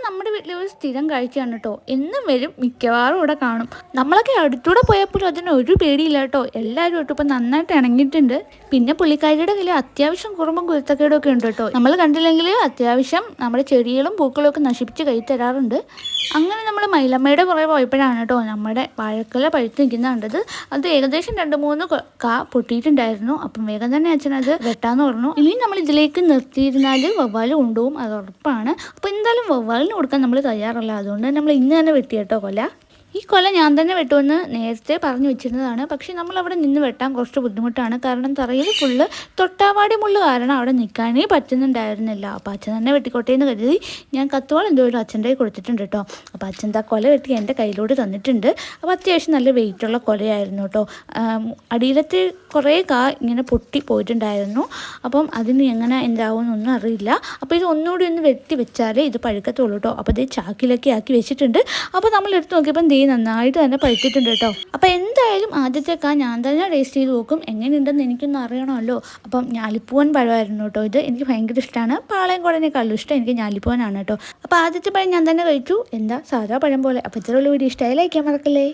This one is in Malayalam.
നമ്മുടെ വീട്ടിൽ ഒരു സ്ഥിരം കാഴ്ചയാണ് കേട്ടോ. എന്നും വരും, മിക്കവാറും ഇവിടെ കാണും. നമ്മളൊക്കെ അടുത്തൂടെ പോയപ്പോഴും അതിന് ഒരു പേടിയില്ല കേട്ടോ. എല്ലാവരും കേട്ടോ ഇപ്പം നന്നായിട്ട് ഇണങ്ങിയിട്ടുണ്ട്. പിന്നെ പുള്ളിക്കാരിയുടെ കയ്യിൽ അത്യാവശ്യം കുറുമ്പും കുരുത്തക്കേടും ഒക്കെ ഉണ്ട് കേട്ടോ. നമ്മൾ കണ്ടില്ലെങ്കിൽ അത്യാവശ്യം നമ്മുടെ ചെടികളും പൂക്കളും ഒക്കെ നശിപ്പിച്ച് കൈ തരാറുണ്ട്. അങ്ങനെ നമ്മൾ മൈലമ്മയുടെ പുറകെ പോയപ്പോഴാണ് കേട്ടോ നമ്മുടെ വാഴക്കുല പഴുത്ത് നിൽക്കുന്ന കണ്ടത്. അത് ഏകദേശം 2-3 കാ പൊട്ടിയിട്ടുണ്ടായിരുന്നു. അപ്പം വേഗം തന്നെ അച്ഛനത് വെട്ടാന്ന് പറഞ്ഞു. ഇനി നമ്മൾ ഇതിലേക്ക് നിർത്തിയിരുന്നാൽ വവ്വാൽ കൊണ്ടുപോകും, അത് ഉറപ്പാണ്. അപ്പോൾ എന്തായാലും വവ്വാലിന് കൊടുക്കാൻ നമ്മൾ തയ്യാറല്ല. അതുകൊണ്ട് നമ്മൾ ഇന്ന് തന്നെ വെട്ടി കേട്ടോ കൊല. ഈ കൊല ഞാൻ തന്നെ വെട്ടുമെന്ന് നേരത്തെ പറഞ്ഞു വെച്ചിരുന്നതാണ്. പക്ഷേ നമ്മളവിടെ നിന്ന് വെട്ടാൻ കുറച്ച് ബുദ്ധിമുട്ടാണ്. കാരണം തറയിൽ ഫുള്ള് തൊട്ടാവാടി മുള്ളു കാരണം അവിടെ നിൽക്കാനേ പറ്റുന്നുണ്ടായിരുന്നില്ല. അപ്പോൾ അച്ഛൻ തന്നെ വെട്ടിക്കോട്ടെ എന്ന് കരുതി ഞാൻ കത്തോളം എന്തോലും അച്ഛൻ്റെ കൈ കൊടുത്തിട്ടുണ്ട് കേട്ടോ. അപ്പോൾ അച്ഛൻ ആ കൊല വെട്ടി എൻ്റെ കയ്യിലോട്ട് തന്നിട്ടുണ്ട്. അപ്പോൾ അത്യാവശ്യം നല്ല വെയിറ്റുള്ള കൊലയായിരുന്നു കേട്ടോ. അടിയിലത്തെ കുറേ ഇങ്ങനെ പൊട്ടി പോയിട്ടുണ്ടായിരുന്നു. അപ്പം അതിന് എങ്ങനെ എന്താവുമെന്നൊന്നും അറിയില്ല. അപ്പോൾ ഇത് ഒന്നുകൂടി ഒന്ന് വെട്ടി വെച്ചാലേ ഇത് പഴുക്കത്തുള്ളൂ കേട്ടോ. അപ്പോൾ ഇത് ചാക്കിലൊക്കെ ആക്കി വെച്ചിട്ടുണ്ട്. അപ്പോൾ നമ്മൾ എടുത്ത് നോക്കിയപ്പോൾ നന്നായിട്ട് തന്നെ പഴുത്തിട്ടുണ്ട് കേട്ടോ. അപ്പം എന്തായാലും ആദ്യത്തെ ഞാൻ തന്നെ ടേസ്റ്റ് ചെയ്ത് നോക്കും, എങ്ങനെയുണ്ടെന്ന് എനിക്കൊന്നും അറിയണമല്ലോ. അപ്പം ഞാലിപ്പൂവൻ പഴമായിരുന്നു കേട്ടോ ഇത്. എനിക്ക് ഭയങ്കര ഇഷ്ടമാണ്. പാളയം കുടനേക്കാളും ഇഷ്ടം എനിക്ക് ഞാലിപ്പൂവനാണ് കേട്ടോ. അപ്പോൾ ആദ്യത്തെ പഴം ഞാൻ തന്നെ കഴിച്ചു. എന്താ സാധാ പഴം പോലെ. അപ്പോൾ ഇത്രയുള്ള വീഡിയോ ഇഷ്ടമായി ലൈക്ക് ചെയ്യാൻ മറക്കല്ലേ.